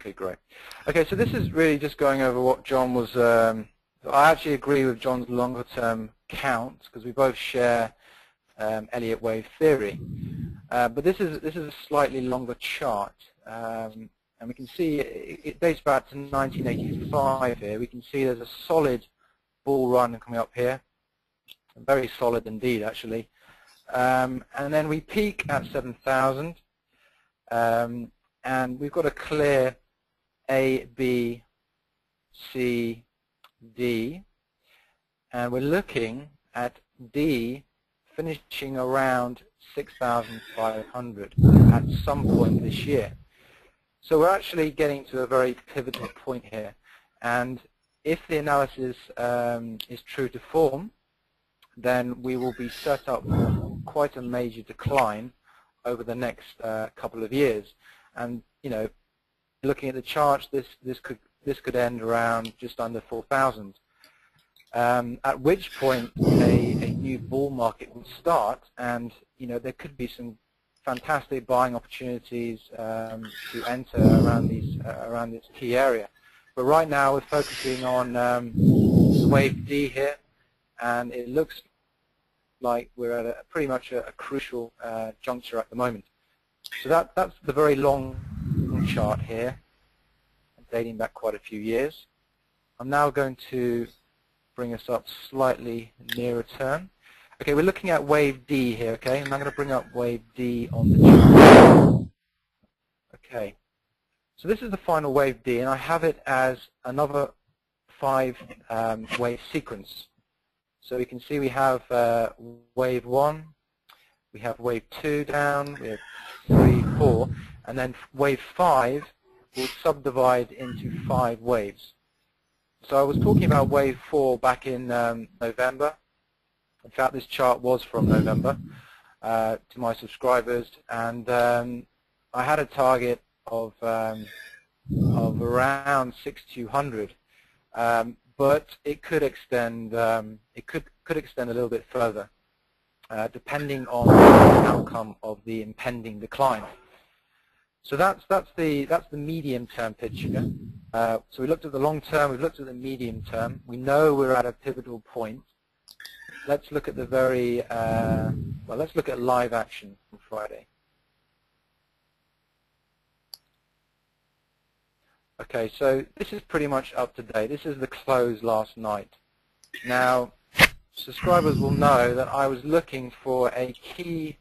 Okay, great. Okay, so this is really just going over what John was. I actually agree with John's longer-term count because we both share Elliott wave theory. But this is a slightly longer chart, and we can see it dates back to 1985 here. We can see there's a solid bull run coming up here, very solid indeed, actually. And then we peak at 7,000, and we've got a clear A, B, C, D, and we're looking at D finishing around 6,500 at some point this year. So we're actually getting to a very pivotal point here, and if the analysis is true to form, then we will be set up for quite a major decline over the next couple of years. And you know, looking at the charts, this could end around just under 4,000. At which point a new bull market will start, and you know, there could be some fantastic buying opportunities to enter around this key area. But right now we're focusing on wave D here, and it looks like we're at pretty much a crucial juncture at the moment. So that's the very long chart here, dating back quite a few years. I'm now going to bring us up slightly nearer term. Okay, we're looking at wave D here, okay? And I'm going to bring up wave D on the chart. Okay, so this is the final wave D, and I have it as another 5 wave sequence. So we can see we have wave 1, we have wave 2 down, we have 3, 4, and then wave 5 will subdivide into 5 waves. So I was talking about wave 4 back in November. In fact, this chart was from November to my subscribers, and I had a target of around 6,200, but it could extend. It could extend a little bit further, depending on the outcome of the impending decline. So that's the medium-term picture. So we looked at the long term, we've looked at the medium term. We know we're at a pivotal point. Let's look at the let's look at live action on Friday. Okay, so this is pretty much up to date. This is the close last night. Now, subscribers will know that I was looking for a key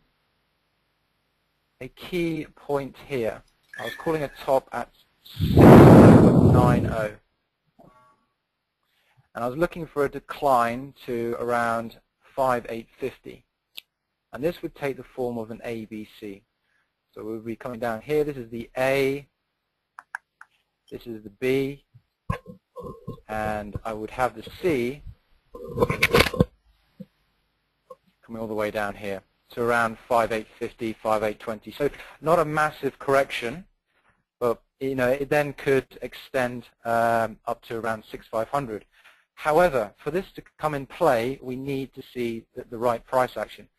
point here. I was calling a top at 6,090, and I was looking for a decline to around 5,850, and this would take the form of an ABC. So we'll be coming down here. This is the A, this is the B, and I would have the C coming all the way down here to around 5,850, 5,820. So not a massive correction, but you know, it then could extend up to around 6,500. However, for this to come in play, we need to see the right price action.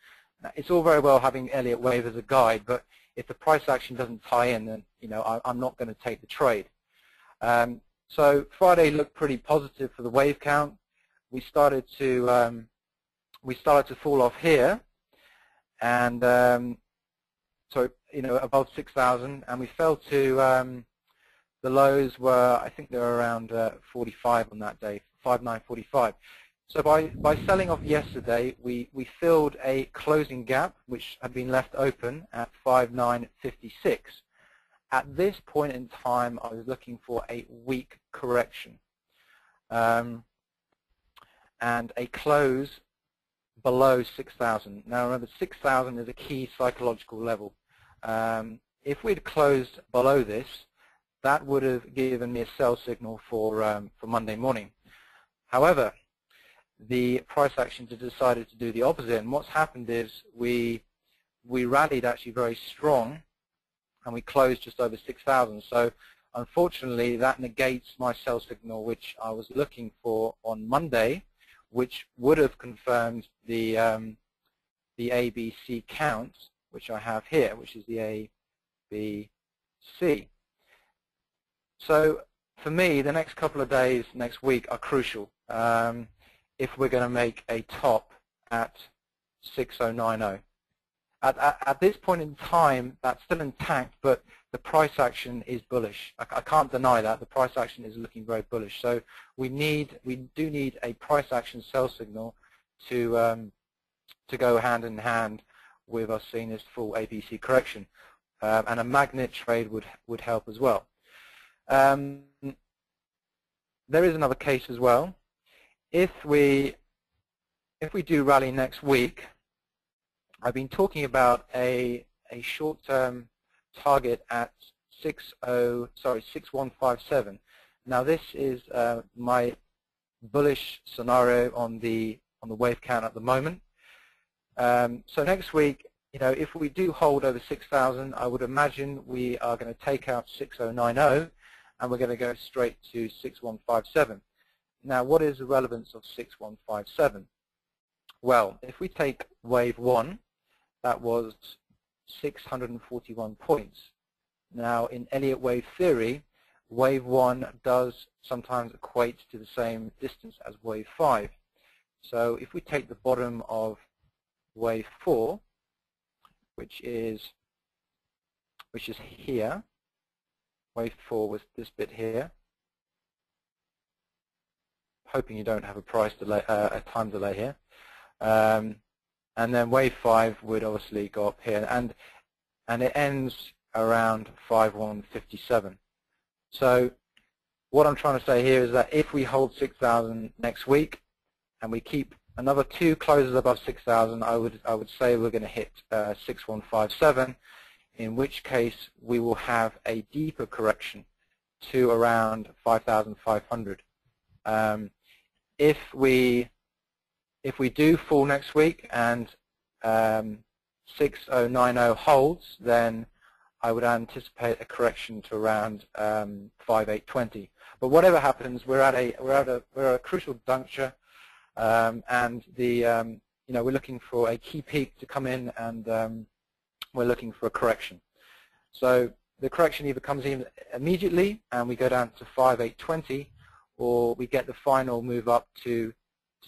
Now, it's all very well having Elliott wave as a guide, but if the price action doesn't tie in, then you know, I'm not going to take the trade. So Friday looked pretty positive for the wave count. We started to fall off here, and so you know, above 6,000, and we fell to the lows were, I think they were around 45 on that day, 5,945. So by selling off yesterday, we filled a closing gap which had been left open at 5,956. At this point in time, I was looking for a weak correction and a close below 6,000. Now remember, 6,000 is a key psychological level. If we'd closed below this, that would have given me a sell signal for Monday morning. However, the price action decided to do the opposite, and what's happened is we rallied actually very strong, and we closed just over 6,000. So unfortunately, that negates my sell signal, which I was looking for on Monday, which would have confirmed the ABC count, which I have here, which is the A, B, C. So for me, the next couple of days, next week, are crucial if we're going to make a top at 6090. At this point in time, that's still intact, but the price action is bullish. I can't deny that. The price action is looking very bullish. So we do need a price action sell signal to go hand in hand with us seeing this full ABC correction. And a magnet trade would help as well. There is another case as well. If we do rally next week, I've been talking about a short-term target at 6157. Now this is my bullish scenario on the wave count at the moment. So next week, if we do hold over 6,000, I would imagine we are going to take out 6090 and we're going to go straight to 6157. Now, what is the relevance of 6157? Well, if we take wave 1, that was 641 points. Now, in Elliott wave theory, wave 1 does sometimes equate to the same distance as wave 5. So if we take the bottom of wave 4, which is here, wave 4 was this bit here. Hoping you don't have a price delay, a time delay here. And then wave 5 would obviously go up here, and it ends around 5157. So what I'm trying to say here is that if we hold 6,000 next week and we keep another 2 closes above 6,000, I would say we're going to hit 6157, in which case we will have a deeper correction to around 5,500. If we do fall next week and 6090 holds, then I would anticipate a correction to around 5820. But whatever happens, we're at a crucial juncture, and we're looking for a key peak to come in, and we're looking for a correction. So the correction either comes in immediately and we go down to 5820, or we get the final move up to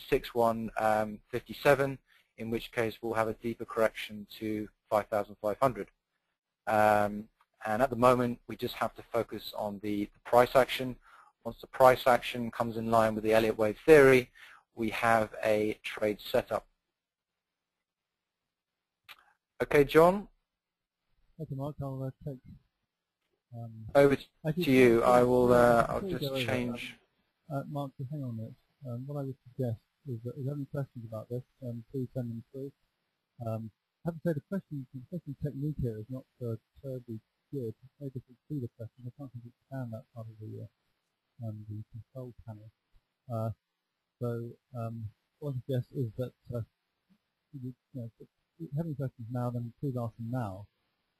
6157, in which case we'll have a deeper correction to 5,500. And at the moment, we just have to focus on the price action. Once the price action comes in line with the Elliott wave theory, we have a trade setup. Okay, John? Okay, Mark, I'll take over to you. I'll just change. Mark, just hang on a minute. What I would suggest is that if you have any questions about this, please send them through. I have to say the question technique here is not terribly good. It's very difficult to see the question. I can't really expand that part of the control panel. What I suggest is that if you have any questions now, then please ask them now,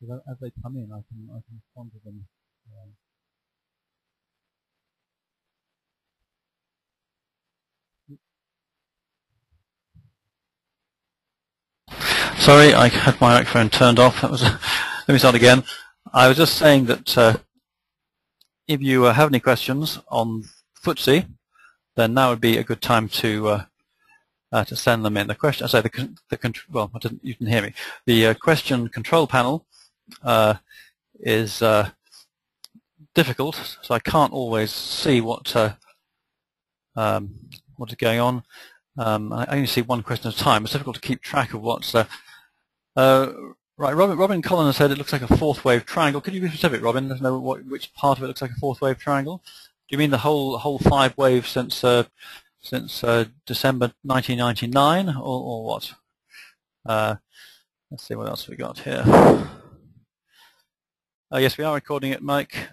because as they come in, I can respond to them. Sorry, I had my microphone turned off. That was. Let me start again. I was just saying that if you have any questions on FTSE, then now would be a good time to send them in. The question, I say well, you didn't hear me. The question control panel is difficult, so I can't always see what is going on. I only see one question at a time. It's difficult to keep track of what's. Right, Robin Collins said it looks like a fourth wave triangle. Could you be specific, Robin? Let us know which part of it looks like a fourth wave triangle. Do you mean the whole 5 waves since December 1999, or what? Let's see what else we got here. Yes, we are recording it, Mike.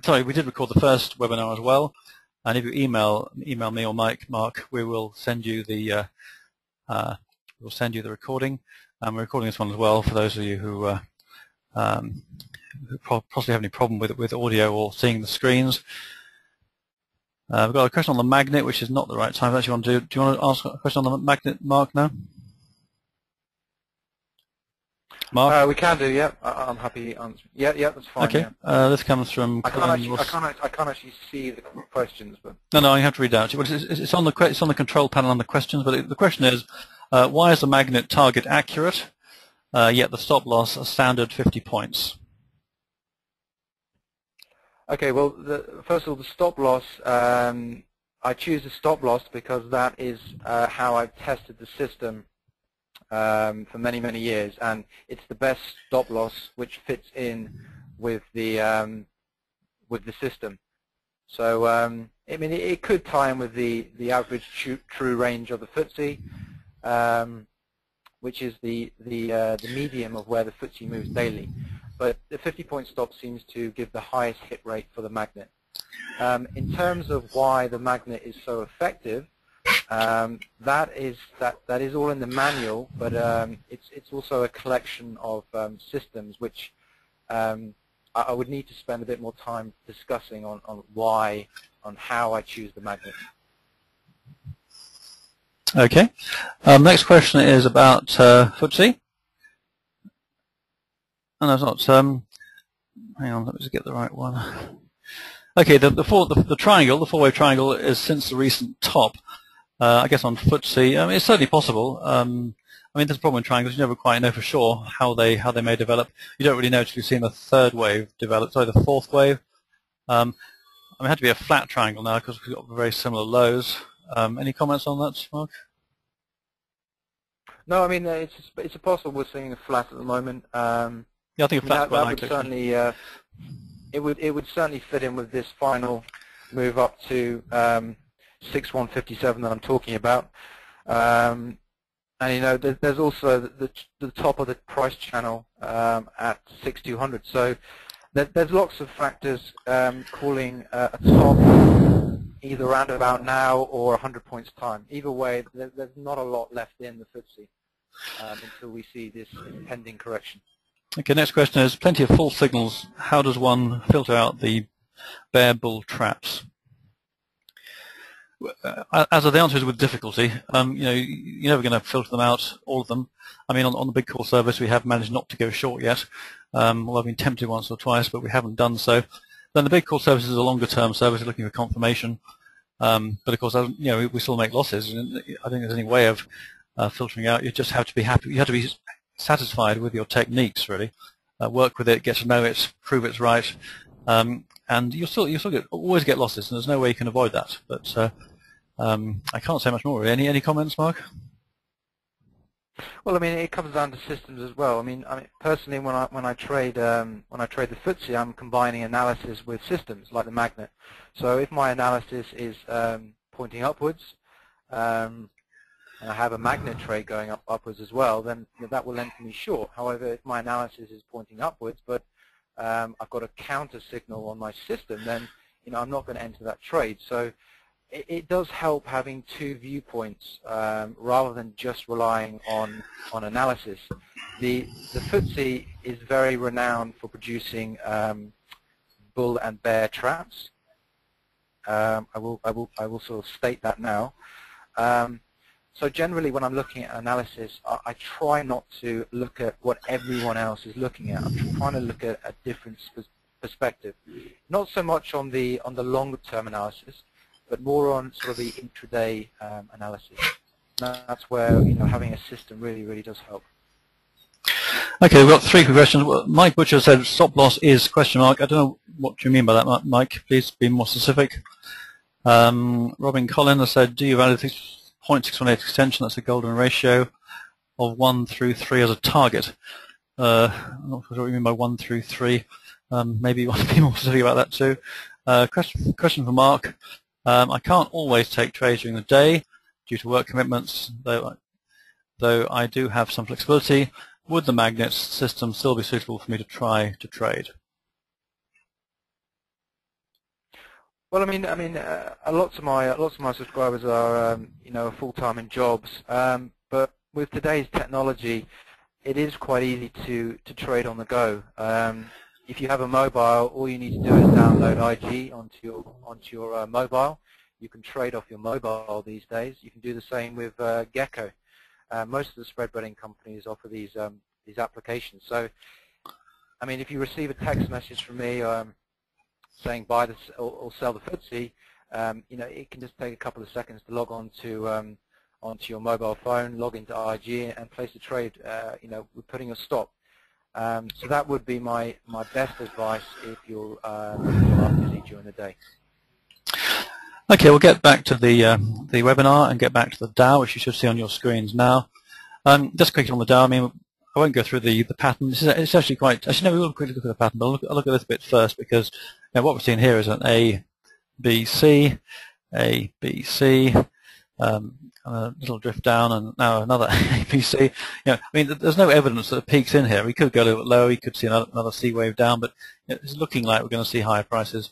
Sorry, we did record the first webinar as well. And if you email me or Mark, we will send you the recording. And we're recording this one as well for those of you who possibly have any problem with audio or seeing the screens. We've got a question on the magnet, which is not the right time. Actually, do you want to ask a question on the magnet, Mark, now? Mark? We can do, yeah. I'm happy answering. Yeah, yeah, that's fine. Okay. Yeah. This comes from Colin Ross. I can't actually see the questions, but No, I have to read out. It's on the control panel on the questions, but the question is, why is the magnet target accurate, yet the stop loss a standard 50 points? okay. Well, first of all, the stop loss. I choose the stop loss because that is how I've tested the system for many, many years, and it's the best stop loss which fits in with the system. So I mean, it could tie in with the average true range of the FTSE, which is the medium of where the FTSE moves daily. But the 50-point stop seems to give the highest hit rate for the magnet. In terms of why the magnet is so effective, that is all in the manual, but it's also a collection of systems which I would need to spend a bit more time discussing on how I choose the magnet. Okay. Next question is about FTSE. Oh, no, it's not. Hang on, let me just get the right one. Okay, the triangle, the four-wave triangle, is since the recent top. I guess on FTSE, I mean, it's certainly possible. I mean, there's a problem with triangles. You never quite know for sure how they may develop. You don't really know until you've seen the third wave develop. Sorry, the fourth wave. I mean, it had to be a flat triangle now because we've got very similar lows. Any comments on that, Mark? No, I mean it's possible we're seeing a flat at the moment. Yeah, I think a flat that would certainly it would certainly fit in with this final move up to 6157 that I'm talking about. And you know, there's also the top of the price channel at 6200. So there's lots of factors calling a top either around about now or 100 points time. Either way, there's not a lot left in the FTSE until we see this impending correction. Okay, next question is, plenty of false signals. How does one filter out the bear bull traps? As the answer is with difficulty. You know, you're never going to filter them out, all of them. I mean, on the big call service, we have managed not to go short yet. Well, I've been tempted once or twice, but we haven't done so. Then the big call service is a longer-term service, looking for confirmation. But of course, you know, we still make losses. And I think there's any way of filtering out. You just have to be happy. You have to be satisfied with your techniques, really. Work with it, get to know it, prove it's right, and you'll still always get losses, and there's no way you can avoid that. But I can't say much more. Any comments, Mark? Well, I mean, it comes down to systems as well. I mean, personally, when I trade the FTSE, I'm combining analysis with systems like the magnet. So if my analysis is pointing upwards, and I have a magnet trade going upwards as well, then that will enter me short. However, if my analysis is pointing upwards, but I've got a counter signal on my system, then I'm not going to enter that trade. So it does help having two viewpoints rather than just relying on analysis. The FTSE is very renowned for producing bull and bear traps. I will sort of state that now. So generally, when I'm looking at analysis, I try not to look at what everyone else is looking at. I'm trying to look at a different perspective, not so much on the longer-term analysis, but more on sort of the intraday analysis. That's where having a system really does help. Okay, we've got three questions. Mike Butcher said stop loss is question mark. I don't know what you mean by that, Mike. Please be more specific. Robin Collin has said, do you value 0.618 extension? That's a golden ratio of 1 through 3 as a target. I'm not sure what you mean by 1 through 3. Maybe you want to be more specific about that too. Question for Mark. I can't always take trades during the day due to work commitments, though I do have some flexibility. Would the magnet system still be suitable for me to try to trade? Well, I mean, lots of my subscribers are, full-time in jobs. But with today's technology, it is quite easy to trade on the go. If you have a mobile, all you need to do is download IG onto your mobile. You can trade off your mobile these days. You can do the same with Gecko. Most of the spread betting companies offer these these applications. So, I mean, if you receive a text message from me saying buy this or sell the FTSE, you know, it can just take a couple of seconds to log on to onto your mobile phone, log into IG, and place a trade. You know, we're putting a stop. So that would be my best advice if you are busy during the day. Okay, we'll get back to the webinar and get back to the Dow, which you should see on your screens now. Just quickly on the Dow, I mean, I won't go through the pattern. It's actually quite. Actually, no, we will quickly look at the pattern, but I'll look at this bit first because you know, what we're seeing here is an A, B, C, A, B, C, and a little drift down, and now another A, B, C. You know, I mean, there's no evidence that it peaks in here. We could go a little bit lower. We could see another C wave down, but you know, it's looking like we're going to see higher prices.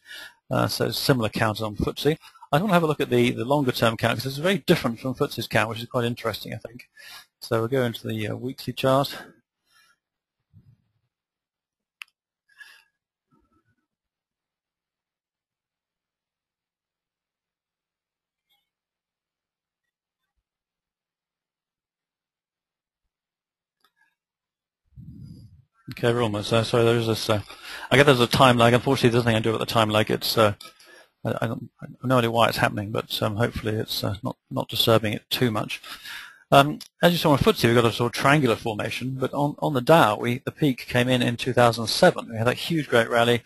So similar counters on FTSE. I want to have a look at the longer term count because it's very different from FTSE's count, which is quite interesting, I think. So we'll go into the weekly chart. Okay, we're almost there. Sorry, there is this. I guess there's a time lag. Unfortunately, there's nothing I can do about the time lag. It's I have no idea why it's happening, but hopefully it's not disturbing it too much. As you saw on FTSE, we've got a sort of triangular formation, but on the Dow, the peak came in 2007. We had that huge, great rally.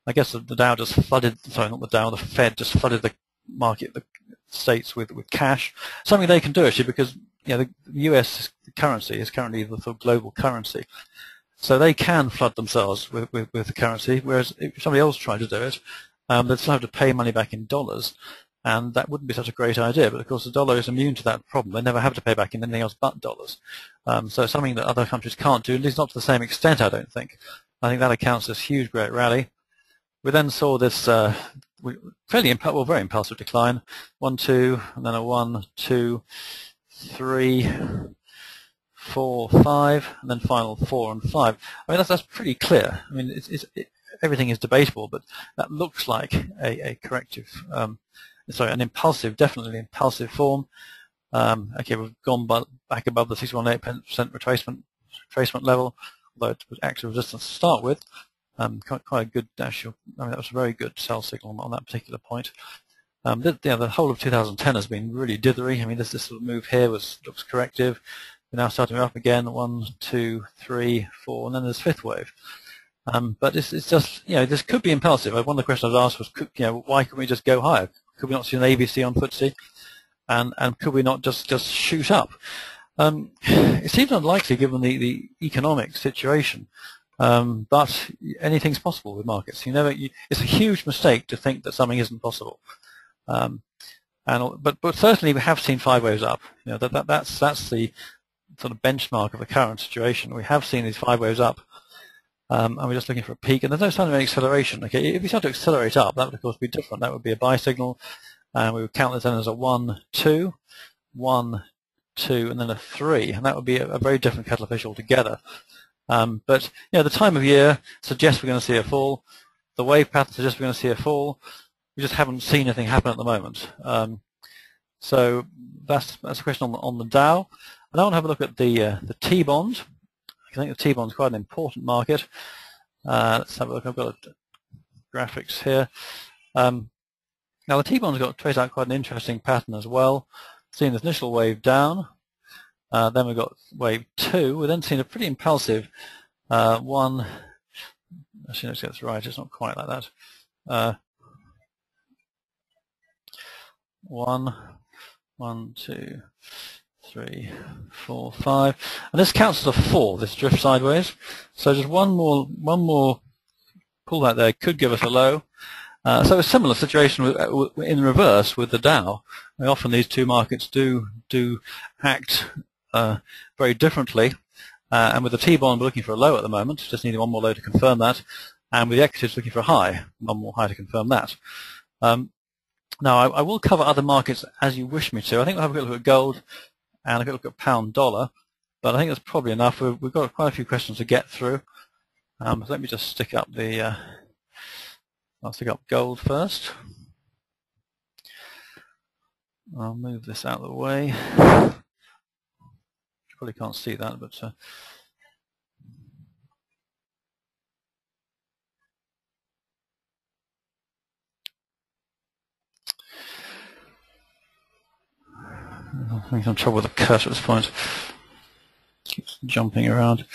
I guess the Dow just flooded. Sorry, not the Dow. The Fed just flooded the market, the states with cash. Something they can do actually, because you know the U.S. currency is currently the sort of global currency. So they can flood themselves with the currency, whereas if somebody else tried to do it, they'd still have to pay money back in dollars, and that wouldn't be such a great idea. But of course the dollar is immune to that problem. They never have to pay back in anything else but dollars. So it's something that other countries can't do, at least not to the same extent, I don't think. I think that accounts for this huge, great rally. We then saw this very impulsive decline, 1, 2, and then a 1, 2, 3, 4, 5, and then final 4 and 5. I mean, that's pretty clear. I mean, everything is debatable, but that looks like a corrective, an impulsive, definitely impulsive form. Okay, we've gone back above the 618% retracement level, although it was actual resistance to start with. Quite a good actual. I mean, that was a very good sell signal on that particular point. The whole of 2010 has been really dithery. I mean, this sort of move here looks corrective. We're now starting up again, 1, 2, 3, 4, and then there's fifth wave. But it's just, you know, this could be impulsive. One of the questions I was asked was, you know, why couldn't we just go higher? Could we not see an ABC on FTSE? And could we not just shoot up? It seems unlikely given the economic situation, but anything's possible with markets. It's a huge mistake to think that something isn't possible. But certainly we have seen 5 waves up. You know, that's the sort of benchmark of the current situation. We have seen these 5 waves up, and we're just looking for a peak, and there's no sign of any acceleration. Okay, if we start to accelerate up, that would of course be different. That would be a buy signal, and we would count this then as a 1, 2, 1, 2, and then a 3, and that would be a very different kettle of fish altogether. But you know, the time of year suggests we're going to see a fall. The wave pattern suggests we're going to see a fall. We just haven't seen anything happen at the moment. So that's a question on the Dow. And I want to have a look at the T-bond. I think the T-bond is quite an important market. Let's have a look. I've got graphics here. Now the T-bond's got traced out quite an interesting pattern as well. Seeing this initial wave down, then we've got wave 2. We're then seeing a pretty impulsive one. Actually, let's get this right. It's not quite like that. 1, 2, 3, 4, 5, and this counts as a 4. This drift sideways. So just one more pull back there could give us a low. So a similar situation in reverse with the Dow. I mean, often these two markets do act very differently. And with the T-bond, we're looking for a low at the moment. Just needing one more low to confirm that. And with the equities, looking for a high, one more high to confirm that. Now, I will cover other markets as you wish me to. I think we'll have a good look at gold and a good look at pound dollar, but I think that's probably enough. We've got quite a few questions to get through. So let me just stick up I'll stick up gold first. I'll move this out of the way. You probably can't see that, but I'm having some trouble with the cursor at this point. Keeps jumping around.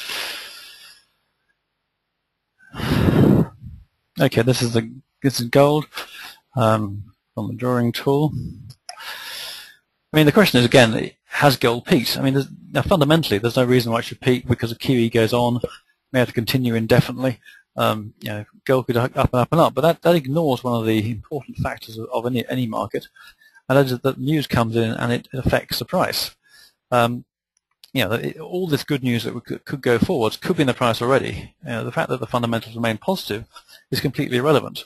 Okay, this is gold from the drawing tool. I mean, the question is again, has gold peaked? I mean, fundamentally, there's no reason why it should peak because the QE goes on. May have to continue indefinitely. Gold could up and up and up, but that ignores one of the important factors of any market, and that is that news comes in and it affects the price. All this good news that could go forwards could be in the price already. The fact that the fundamentals remain positive is completely irrelevant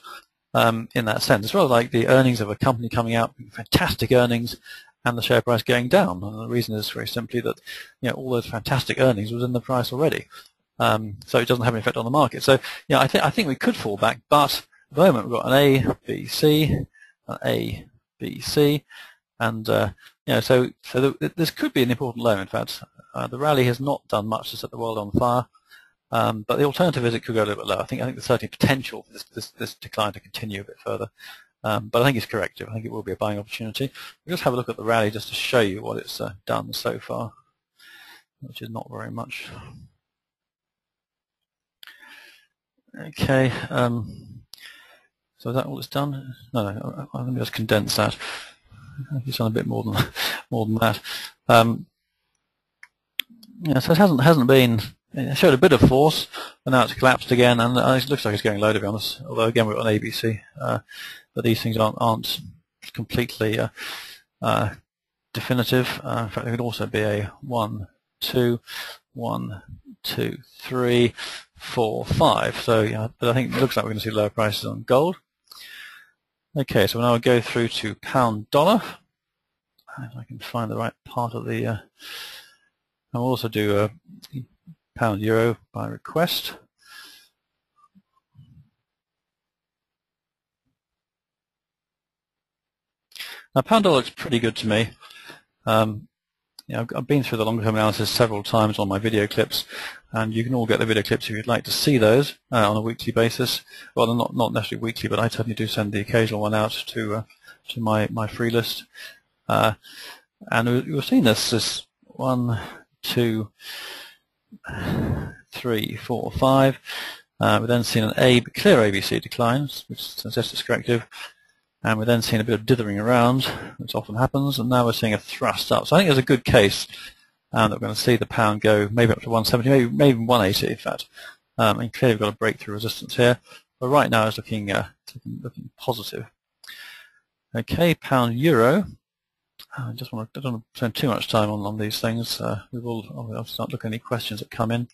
in that sense. It's rather like the earnings of a company coming out, fantastic earnings, and the share price going down. And the reason is very simply that all those fantastic earnings was in the price already. So it doesn't have an effect on the market. So I think we could fall back, but at the moment we've got an A, B, C, an A, B, C, and so this could be an important low. In fact, the rally has not done much to set the world on fire, but the alternative is it could go a little bit lower. I think there's certainly potential for this decline to continue a bit further, but I think it's corrective. I think it will be a buying opportunity. We'll just have a look at the rally just to show you what it's done so far, which is not very much. Okay, so is that all it's done? No, let me just condense that. It's done a bit more than that. So it hasn't been. It showed a bit of force, and now it's collapsed again, and it looks like it's going low, to be honest. Although again we've got an ABC, but these things aren't completely definitive. In fact, there could also be a 1, 2, 1, 2, 3, 4, 5. So but I think it looks like we're going to see lower prices on gold. Okay, so now we'll go through to pound dollar. If I can find the right part of the. I'll also do a pound euro by request. Now pound dollar looks pretty good to me. I've been through the longer term analysis several times on my video clips, and you can all get the video clips if you'd like to see those on a weekly basis. Well, not necessarily weekly, but I certainly do send the occasional one out to my free list. And we've seen this 1, 2, 3, 4, 5. We've then seen an clear ABC declines, which suggests it's corrective. And we've then seen a bit of dithering around, which often happens, and now we're seeing a thrust up. So I think there's a good case that we're going to see the pound go maybe up to 170, maybe even 180 in fact. And clearly we've got a breakthrough resistance here, but right now it's looking positive. Okay, pound euro. I don't want to spend too much time on these things. I'll start looking at any questions that come in.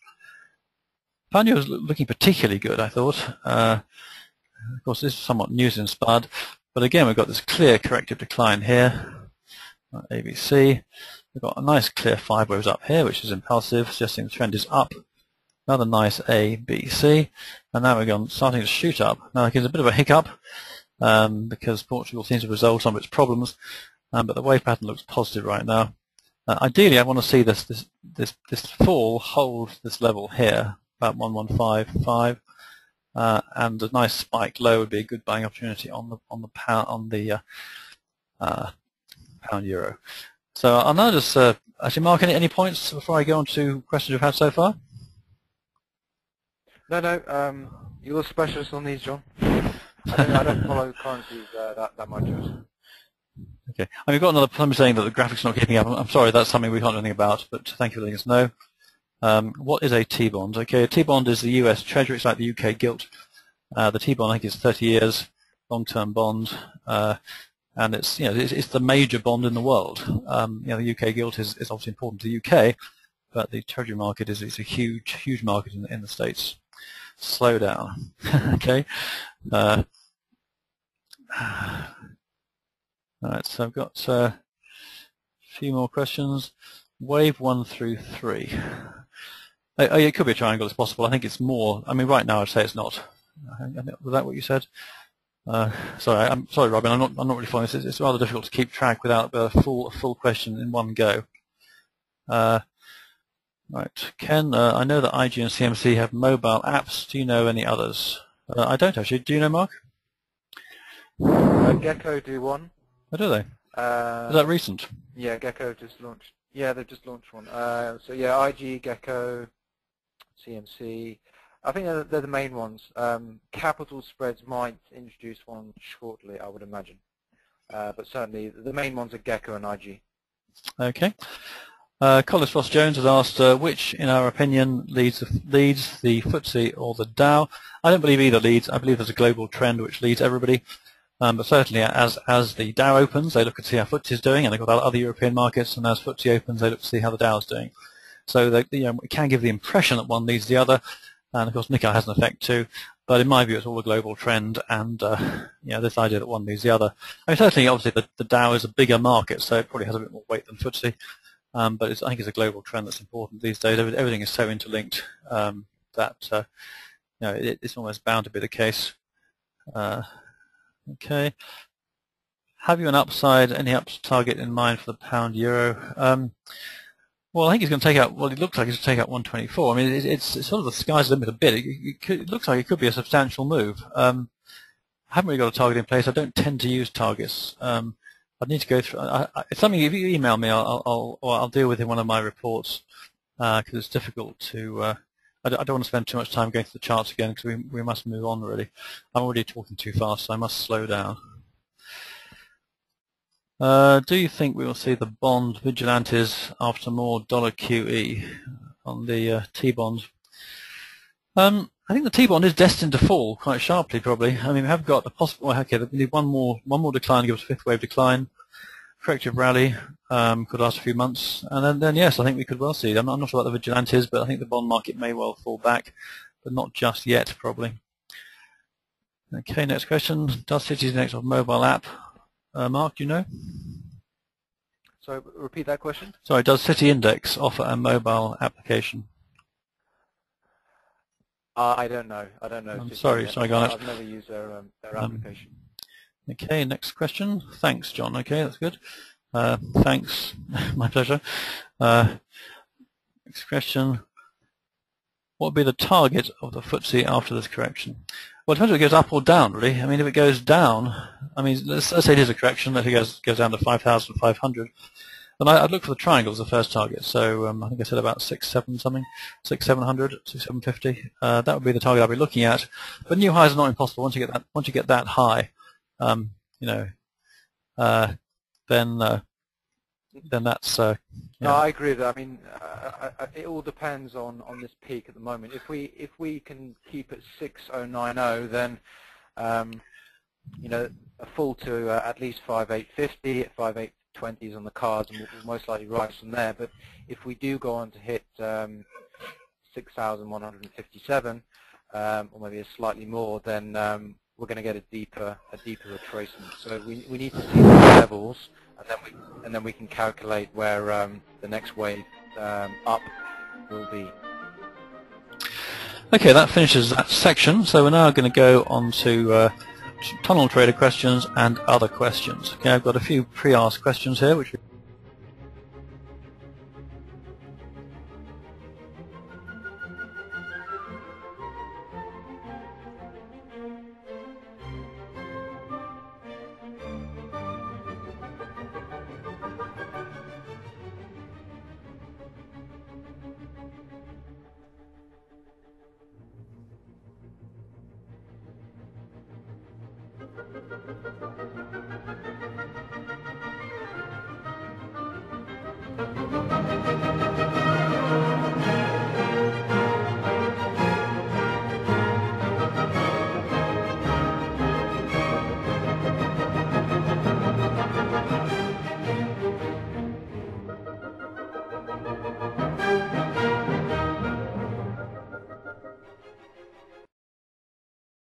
Pound euro is looking particularly good, I thought. Of course, this is somewhat news inspired. But again, we've got this clear corrective decline here, ABC. We've got a nice clear 5 waves up here, which is impulsive, suggesting the trend is up. Another nice A, B, C, and now we're starting to shoot up. Now there's a bit of a hiccup because Portugal seems to have resolved some of its problems, but the wave pattern looks positive right now. Ideally, I want to see this fall hold this level here, about 1155. And a nice spike low would be a good buying opportunity on the pound euro. So I'll now just actually mark any points before I go on to questions we've had so far. No. You're a specialist on these, John. I don't follow currencies that much. Okay. And we've got another somebody saying that the graphics are not keeping up. I'm sorry, that's something we can't do anything about, but thank you for letting us know. What is a T-bond? Okay, a T-bond is the US Treasury. It's like the UK gilt. The T-bond, I think, is 30 years, long-term bond, and it's the major bond in the world. The UK gilt is obviously important to the UK, but the Treasury market is a huge market in the States. Slow down, okay. All right, so I've got a few more questions. Wave 1 through 3. It could be a triangle, it's possible. I think it's more. I mean, right now I'd say it's not. Was that what you said? Sorry, I'm sorry, Robin. I'm not really following this. It's rather difficult to keep track without a full question in one go. Right, Ken. I know that IG and CMC have mobile apps. Do you know any others? I don't actually. Do you know, Mark? Gecko do one. Oh, do they? Is that recent? Yeah, Gecko just launched. Yeah, they've just launched one. So yeah, IG, Gecko, CMC. I think they're the main ones. Capital Spreads might introduce one shortly, I would imagine. But certainly the main ones are Gecko and IG. Okay. Collis Ross Jones has asked which, in our opinion, leads the FTSE or the Dow. I don't believe either leads. I believe there's a global trend which leads everybody. But certainly, as the Dow opens, they look to see how FTSE is doing, and they've got other European markets. And as FTSE opens, they look to see how the Dow is doing. So it can give the impression that one leads the other, and of course Nikkei has an effect too. But in my view, it's all a global trend, and this idea that one leads the other. I mean, certainly, obviously, the Dow is a bigger market, so it probably has a bit more weight than FTSE. But I think it's a global trend that's important these days. Everything is so interlinked that it's almost bound to be the case. Okay. Have you any ups target in mind for the pound euro? Well, I think he's going to take out. Well, it looks like he's going to take out 124. I mean, it's sort of the sky's the limit a bit. It looks like it could be a substantial move. I haven't really got a target in place. I don't tend to use targets. I'd need to go through. It's something. If you email me, I'll deal with in one of my reports because it's difficult to. I don't want to spend too much time going through the charts again because we must move on really. I'm already talking too fast, so I must slow down. Do you think we will see the bond vigilantes after more dollar QE on the T-bond? I think the T-bond is destined to fall quite sharply, probably. I mean, we have got a possible. Okay, we need one more decline, give us a fifth wave decline. Corrective rally could last a few months, and then yes, I think we could well see. I'm not sure about the vigilantes, but I think the bond market may well fall back, but not just yet, probably. Okay, next question. Does Citi's next mobile app? Mark, do you know? So repeat that question. Sorry, does City Index offer a mobile application? I don't know. I'm sorry, Garnet. I've never used their application. Okay, next question. Thanks, John. Okay, that's good. Thanks, my pleasure. Next question. What would be the target of the FTSE after this correction? Well, it depends if it goes up or down, really. I mean, if it goes down, I mean, let's say it is a correction, that it goes down to 5,500, then I'd look for the triangle as the first target. So I think I said about 6,700 something, 6,700, 6,750. That would be the target I'd be looking at. But new highs are not impossible. Once you get that high, then that's. No, I agree with that. I mean, it all depends on this peak at the moment. If we can keep it 6,090, then a fall to at least 5,850, at 5,820 is on the cards, and we'll most likely rise from there. But if we do go on to hit 6,157, or maybe slightly more, then we're going to get a deeper retracement. So we need to see the levels, and then we can calculate where the next wave up will be. Okay, that finishes that section. So we're now going to go on to tunnel trader questions and other questions. Okay, I've got a few pre-asked questions here, which.